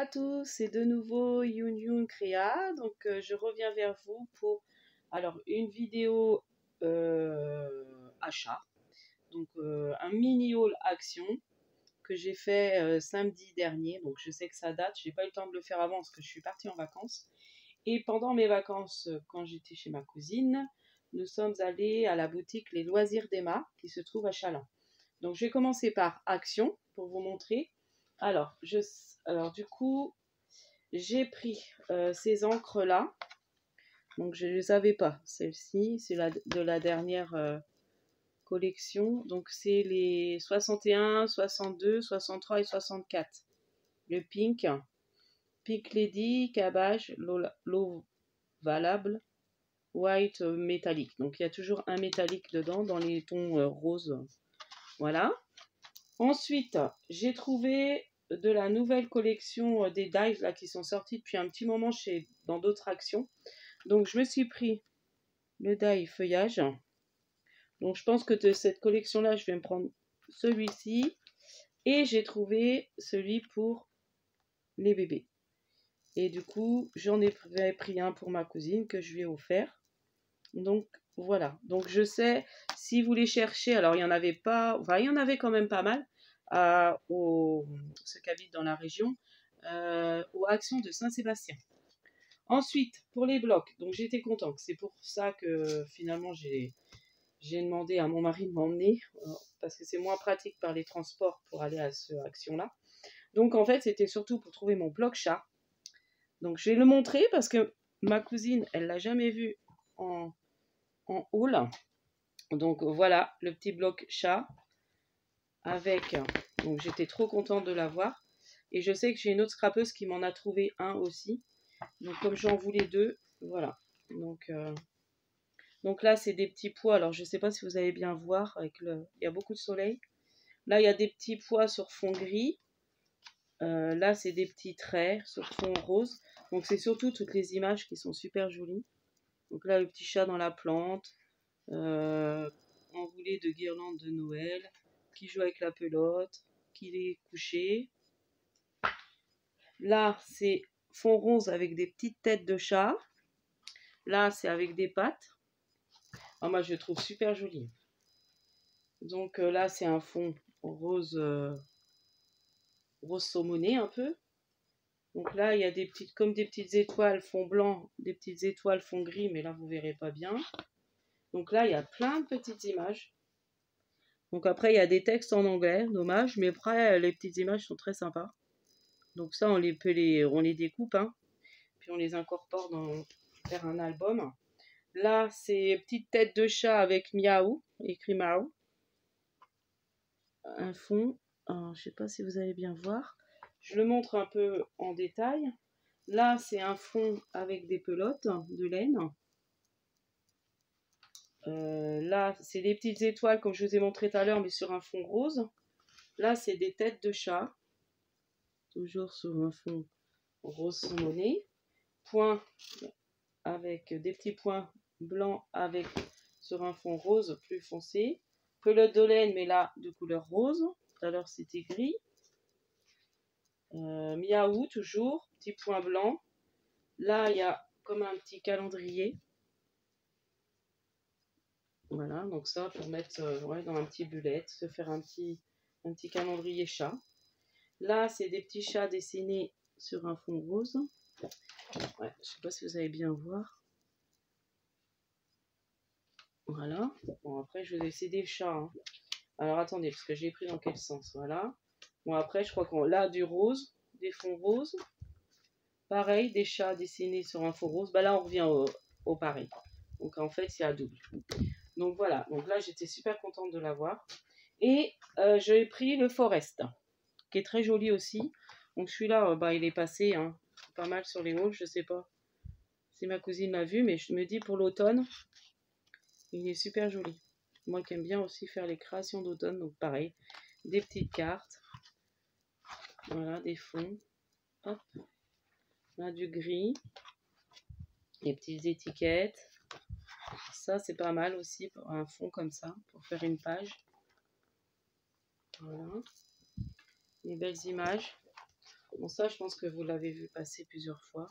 à tous, c'est de nouveau Youn Youn Créa. Donc je reviens vers vous pour une vidéo achat. Donc un mini haul action que j'ai fait samedi dernier. Donc je sais que ça date, j'ai pas eu le temps de le faire avant parce que je suis partie en vacances. Et pendant mes vacances, quand j'étais chez ma cousine, nous sommes allés à la boutique Les Loisirs d'Emma qui se trouve à Châlons. Donc je vais commencer par Action pour vous montrer. Alors du coup, j'ai pris ces encres-là. Donc je ne les avais pas. Celle-ci, c'est de la dernière collection. Donc c'est les 61, 62, 63 et 64. Le pink. Pink Lady, Cabbage, l'eau valable, white métallique. Donc il y a toujours un métallique dedans dans les tons roses. Voilà. Ensuite, j'ai trouvé de la nouvelle collection des dies là, qui sont sortis depuis un petit moment dans d'autres actions. Donc je me suis pris le die feuillage. Donc je pense que de cette collection là, je vais me prendre celui-ci. Et j'ai trouvé celui pour les bébés. Et du coup, j'en ai pris un pour ma cousine que je lui ai offert. Donc voilà. Donc je sais, si vous les cherchez, alors il n'y en avait pas, enfin il y en avait quand même pas mal. Ceux qui habitent dans la région, aux actions de Saint-Sébastien. Ensuite, pour les blocs, donc j'étais contente. C'est pour ça que finalement j'ai demandé à mon mari de m'emmener, parce que c'est moins pratique par les transports pour aller à cette action-là. Donc en fait, c'était surtout pour trouver mon bloc chat. Donc je vais le montrer parce que ma cousine, elle l'a jamais vu en haul. Donc voilà, le petit bloc chat avec, donc j'étais trop contente de l'avoir. Et je sais que j'ai une autre scrapeuse qui m'en a trouvé un aussi. Donc comme j'en voulais deux, voilà. Donc là c'est des petits pois. Alors je ne sais pas si vous allez bien voir, il y a beaucoup de soleil. Là il y a des petits pois sur fond gris. Là c'est des petits traits sur fond rose. Donc c'est surtout toutes les images qui sont super jolies. Donc là le petit chat dans la plante, enroulé de guirlandes de Noël, qui joue avec la pelote, qui est couché. Là c'est fond rose avec des petites têtes de chat. Là c'est avec des pattes. Ah, moi je le trouve super joli. Donc là c'est un fond rose, rose saumoné un peu. Donc là il y a des petites, comme des petites étoiles fond blanc, des petites étoiles fond gris, mais là vous verrez pas bien. Donc là il y a plein de petites images. Donc après il y a des textes en anglais, dommage, mais après les petites images sont très sympas. Donc ça on les découpe, hein, puis on les incorpore vers un album. Là c'est petites têtes de chat avec miaou, écrit miaou. Un fond, alors, je sais pas si vous allez bien voir, je le montre un peu en détail. Là c'est un fond avec des pelotes de laine. Là c'est des petites étoiles comme je vous ai montré tout à l'heure mais sur un fond rose. Là c'est des têtes de chat, toujours sur un fond rose saumoné. Points avec des petits points blancs sur un fond rose plus foncé. Pelote de laine mais là de couleur rose. Tout à l'heure c'était gris. Miaou toujours, petit point blanc. Là il y a comme un petit calendrier. Voilà, donc ça pour mettre dans un petit bullet, se faire un petit calendrier chat. Là c'est des petits chats dessinés sur un fond rose. Ouais, je sais pas si vous allez bien voir. Voilà. Bon après je vais essayer des chats. Hein. Alors attendez, parce que j'ai pris dans quel sens. Voilà. Bon après je crois qu'on là du rose, des fonds roses. Pareil, des chats dessinés sur un fond rose. Bah là on revient au pareil. Donc en fait c'est à double. Donc voilà. Donc là j'étais super contente de l'avoir. Et j'ai pris le Forest, qui est très joli aussi. Donc celui-là, il est passé hein, pas mal sur les hauls. Je sais pas si ma cousine l'a vu, mais je me dis pour l'automne, il est super joli. Moi qui aime bien aussi faire les créations d'automne, donc pareil, des petites cartes. Voilà, des fonds. Hop. Là, du gris. Des petites étiquettes. Ça, c'est pas mal aussi pour un fond comme ça, pour faire une page. Voilà. Des belles images. Bon, ça, je pense que vous l'avez vu passer plusieurs fois.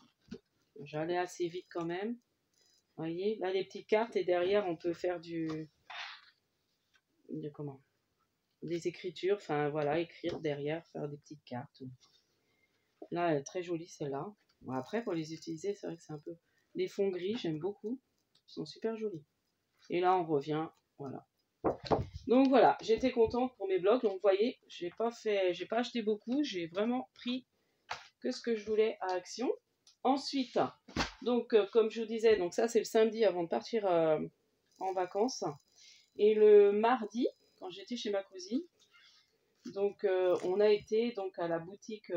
J'allais assez vite quand même. Vous voyez, là, les petites cartes, et derrière, on peut faire comment? Des écritures, enfin, voilà, écrire derrière, faire des petites cartes. Là, elle est très jolie, celle-là. Bon, après, pour les utiliser, c'est vrai que c'est un peu... Les fonds gris, j'aime beaucoup. Ils sont super jolis. Et là, on revient, voilà. Donc voilà, j'étais contente pour mes blogs. Donc vous voyez, j'ai pas acheté beaucoup. J'ai vraiment pris que ce que je voulais à Action. Ensuite, donc comme je vous disais, donc ça c'est le samedi avant de partir en vacances. Et le mardi, quand j'étais chez ma cousine, donc on a été donc à la boutique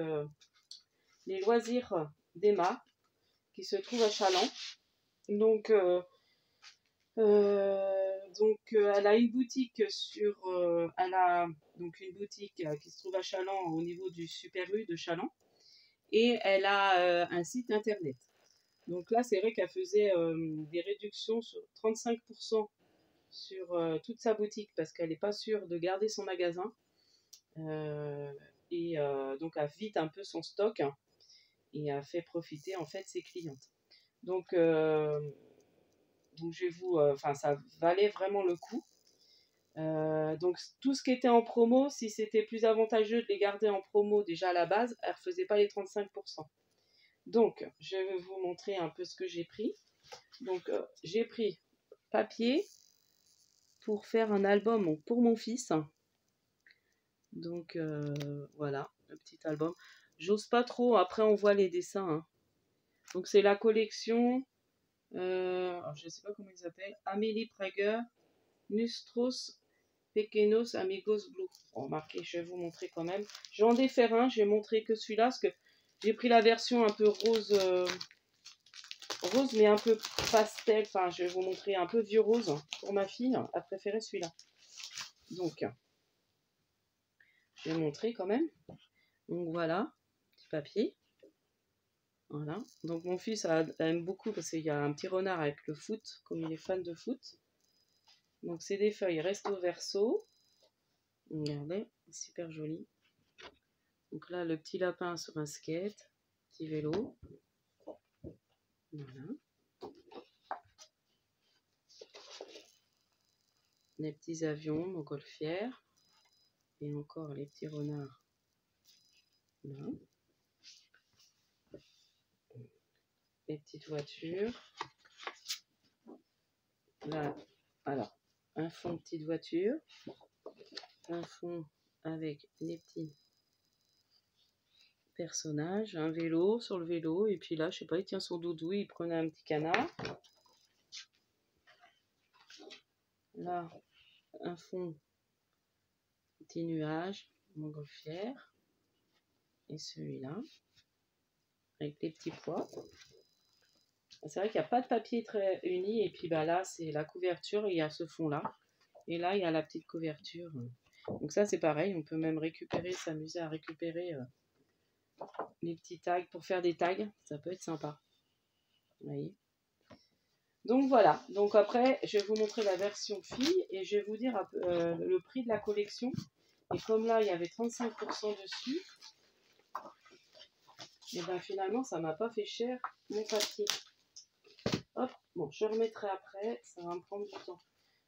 Les Loisirs d'Emma, qui se trouve à Chaland. Donc elle a une boutique elle a donc une boutique qui se trouve à Chaland au niveau du Super U de Chaland, et elle a un site internet. Donc là, c'est vrai qu'elle faisait des réductions sur 35% sur toute sa boutique parce qu'elle n'est pas sûre de garder son magasin. Donc elle vide un peu son stock, hein, et elle fait profiter en fait ses clientes. Donc je vais enfin ça valait vraiment le coup. Donc tout ce qui était en promo, si c'était plus avantageux de les garder en promo déjà à la base, elle ne refaisait pas les 35%. Donc je vais vous montrer un peu ce que j'ai pris. Donc j'ai pris papier pour faire un album pour mon fils. Donc voilà, le petit album. J'ose pas trop, après on voit les dessins, hein. Donc c'est la collection, je ne sais pas comment ils s'appellent, Amélie Prager, Nustros Pequeños Amigos Blue. Bon, remarquez, je vais vous montrer quand même. Je vais en défaire un, je vais montrer que celui-là, parce que j'ai pris la version un peu rose, rose mais un peu pastel. Enfin, je vais vous montrer un peu vieux rose pour ma fille. Elle a préféré celui-là. Donc, je vais montrer quand même. Donc voilà, petit papier. Voilà. Donc mon fils aime beaucoup parce qu'il y a un petit renard avec le foot, comme il est fan de foot. Donc c'est des feuilles recto verso. Regardez, super joli. Donc là, le petit lapin sur un skate, petit vélo. Voilà. Les petits avions, montgolfières. Et encore les petits renards. Là. Les petites voitures. Là, alors, un fond de petite voiture. Un fond avec les petits personnages. Un vélo sur le vélo. Et puis là, je sais pas, il tient son doudou, il prenait un petit canard. Là, un fond, petit nuage, montgolfière. Et celui-là, avec les petits pois. C'est vrai qu'il n'y a pas de papier très uni. Et puis bah, là, c'est la couverture. Et il y a ce fond-là. Et là, il y a la petite couverture. Donc ça, c'est pareil. On peut même récupérer, s'amuser à récupérer les petits tags pour faire des tags. Ça peut être sympa. Vous voyez. Donc voilà. Donc après, je vais vous montrer la version fille. Et je vais vous dire le prix de la collection. Et comme là, il y avait 35% dessus. Et bien finalement, ça m'a pas fait cher mon papier. Hop, bon, je remettrai après, ça va me prendre du temps.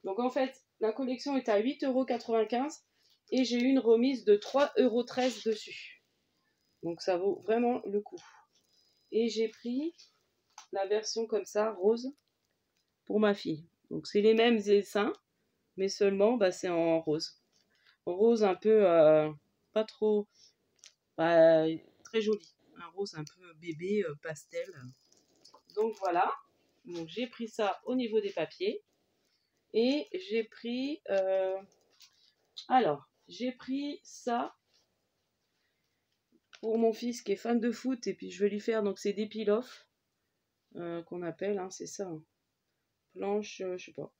Donc en fait, la collection est à 8,95 € et j'ai eu une remise de 3,13 € dessus. Donc ça vaut vraiment le coup. Et j'ai pris la version comme ça, rose, pour ma fille. Donc c'est les mêmes dessins, mais seulement bah, c'est en rose. En rose un peu, pas trop, très joli. Un rose un peu bébé, pastel. Donc voilà. Donc j'ai pris ça au niveau des papiers. Et j'ai pris... j'ai pris ça pour mon fils qui est fan de foot. Et puis je vais lui faire, donc c'est des peel-off qu'on appelle, hein, c'est ça. Hein. Planche, je sais pas.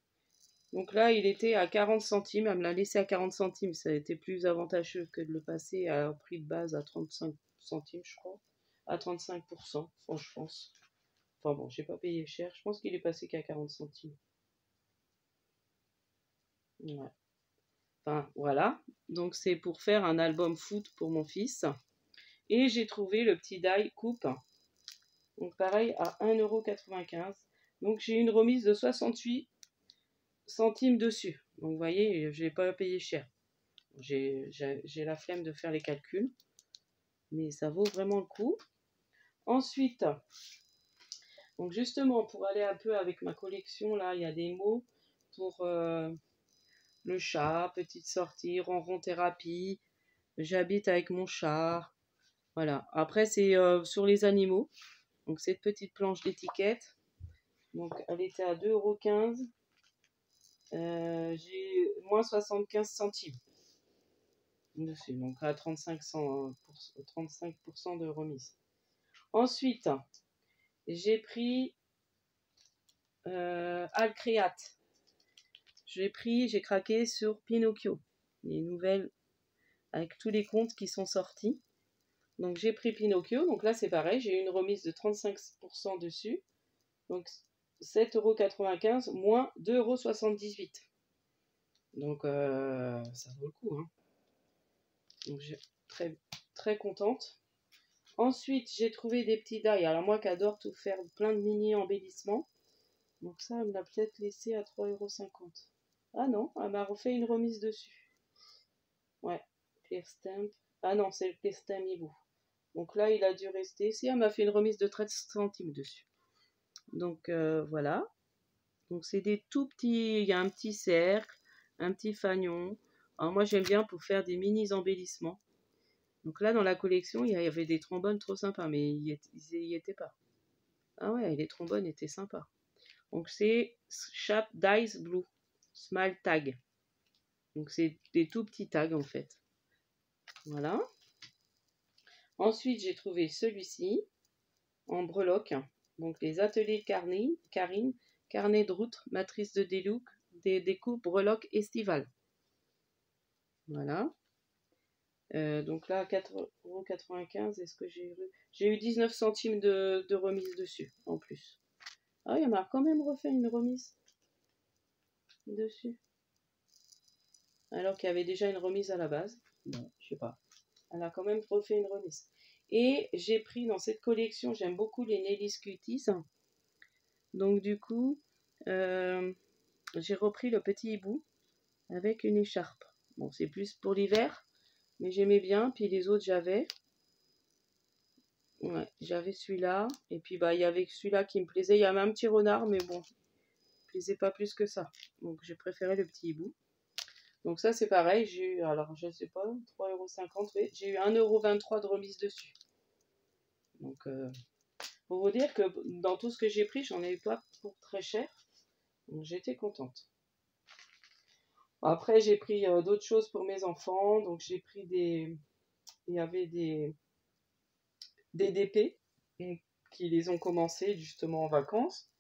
Donc là, il était à 40 centimes. Elle me l'a laissé à 40 centimes. Ça a été plus avantageux que de le passer à prix de base à 35 centimes, je crois. À 35%, je pense. Enfin bon, j'ai pas payé cher. Je pense qu'il est passé qu'à 40 centimes. Ouais. Enfin, voilà. Donc c'est pour faire un album foot pour mon fils. Et j'ai trouvé le petit die coupe. Donc pareil à 1,95 €. Donc j'ai une remise de 68 centimes dessus. Donc vous voyez, je n'ai pas payé cher. J'ai la flemme de faire les calculs. Mais ça vaut vraiment le coup. Ensuite, donc justement, pour aller un peu avec ma collection, là, il y a des mots pour le chat, petite sortie, ronron thérapie, j'habite avec mon chat. Voilà. Après, c'est sur les animaux. Donc, cette petite planche d'étiquette. Donc, elle était à 2,15 €. J'ai moins 75 centimes dessus. Donc, à 35% de remise. Ensuite, j'ai pris Alcréate. J'ai craqué sur Pinocchio. Les nouvelles avec tous les contes qui sont sortis. Donc j'ai pris Pinocchio. Donc là c'est pareil, j'ai eu une remise de 35% dessus. Donc 7,95 € moins 2,78 €. Donc ça vaut le coup. Hein. Donc j'ai très contente. Ensuite j'ai trouvé des petits die. Alors moi qui adore tout faire, plein de mini embellissements. Donc ça elle me l'a peut-être laissé à 3,50 €. Ah non, elle m'a refait une remise dessus. Ouais, clear stamp. Ah non, c'est le clear stamp Hibou. Donc là, il a dû rester. Si, elle m'a fait une remise de 13 centimes dessus. Donc voilà. Donc c'est des tout petits. Il y a un petit cercle, un petit fanion. Alors moi, j'aime bien pour faire des mini embellissements. Donc là, dans la collection, il y avait des trombones trop sympas, mais ils y étaient pas. Ah ouais, les trombones étaient sympas. Donc c'est Sharp Dice Blue Small Tag. Donc c'est des tout petits tags en fait. Voilà. Ensuite, j'ai trouvé celui-ci en breloque. Donc, les ateliers Karine, carnet de route, matrice de découpe, breloque estivale. Voilà. Donc là, 4,95 €. Est-ce que j'ai eu 19 centimes de remise dessus, en plus. Ah, il m'a quand même refait une remise dessus. Alors qu'il y avait déjà une remise à la base. Bon, je sais pas. Elle a quand même refait une remise. Et j'ai pris dans cette collection, j'aime beaucoup les Nelly Cuties. Donc du coup, j'ai repris le petit hibou avec une écharpe. Bon, c'est plus pour l'hiver, mais j'aimais bien. Puis les autres, j'avais. Ouais, j'avais celui-là. Et puis, bah, il y avait celui-là qui me plaisait. Il y avait un petit renard, mais bon, il me plaisait pas plus que ça. Donc, j'ai préféré le petit hibou. Donc ça, c'est pareil. J'ai eu, alors, je sais pas, 3,50 €. Oui, j'ai eu 1,23 € de remise dessus. Donc, pour vous dire que dans tout ce que j'ai pris, j'en ai eu pas pour très cher. Donc, j'étais contente. Après, j'ai pris d'autres choses pour mes enfants. Donc, j'ai pris il y avait des DP qui les ont commencés justement en vacances.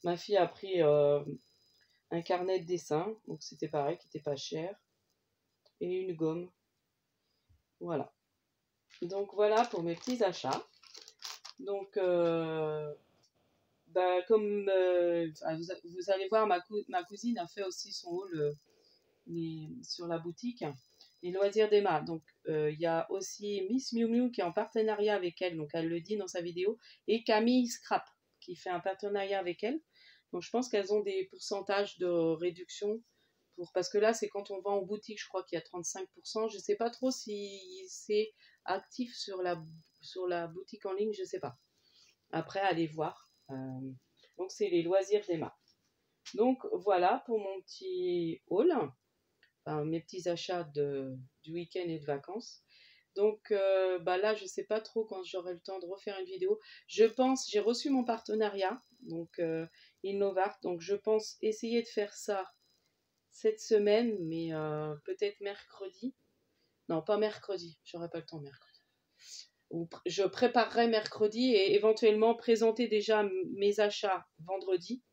Ma fille a pris un carnet de dessin. Donc, c'était pareil, qui n'était pas cher. Et une gomme. Voilà. Donc, voilà pour mes petits achats. Donc, bah, comme vous allez voir, ma cousine a fait aussi son haul sur la boutique. Les loisirs d'Emma. Donc, il y a aussi Miss Miu Miu qui est en partenariat avec elle. Donc, elle le dit dans sa vidéo. Et Camille Scrap qui fait un partenariat avec elle. Donc, je pense qu'elles ont des pourcentages de réduction. Parce que là, c'est quand on va en boutique, je crois qu'il y a 35%. Je ne sais pas trop si c'est actif sur la boutique en ligne. Je ne sais pas. Après, allez voir. Donc, c'est les loisirs d'Emma. Donc, voilà pour mon petit haul. Enfin, mes petits achats du week-end et de vacances. Donc bah là, je ne sais pas trop quand j'aurai le temps de refaire une vidéo. Je pense, j'ai reçu mon partenariat, donc Innovart. Donc je pense essayer de faire ça cette semaine, mais peut-être mercredi. Non, pas mercredi, j'aurai pas le temps mercredi. Je préparerai mercredi et éventuellement présenter déjà mes achats vendredi.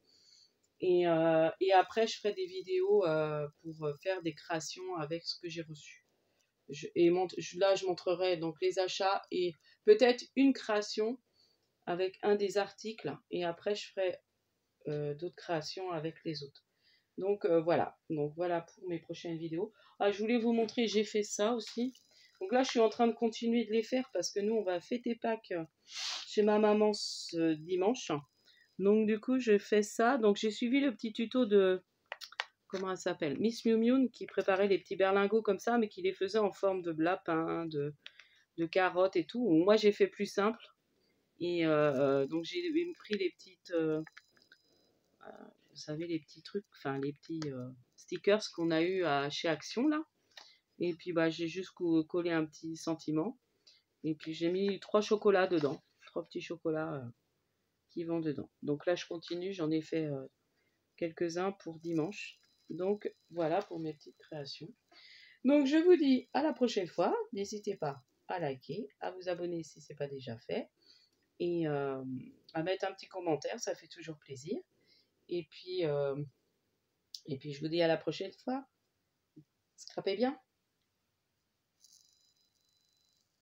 Et après, je ferai des vidéos pour faire des créations avec ce que j'ai reçu. Là, je montrerai donc les achats et peut-être une création avec un des articles. Et après, je ferai d'autres créations avec les autres. Donc voilà. Donc voilà pour mes prochaines vidéos. Ah, je voulais vous montrer, j'ai fait ça aussi. Donc là, je suis en train de continuer de les faire parce que nous, on va fêter Pâques chez ma maman ce dimanche. Donc du coup, je fais ça. Donc j'ai suivi le petit tuto de, comment elle s'appelle, Miss Miu Miu, qui préparait les petits berlingots comme ça, mais qui les faisait en forme de lapin, de carottes et tout. Moi, j'ai fait plus simple. Et donc j'ai pris les petites, vous savez, les petits trucs, enfin les petits stickers qu'on a eu chez Action là. Et puis bah j'ai juste collé un petit sentiment. Et puis j'ai mis 3 chocolats dedans, 3 petits chocolats qui vont dedans. Donc là je continue, j'en ai fait quelques-uns pour dimanche. Donc voilà pour mes petites créations. Donc je vous dis à la prochaine fois. N'hésitez pas à liker, à vous abonner si ce n'est pas déjà fait. Et à mettre un petit commentaire, ça fait toujours plaisir. Et puis je vous dis à la prochaine fois. Scrapez bien.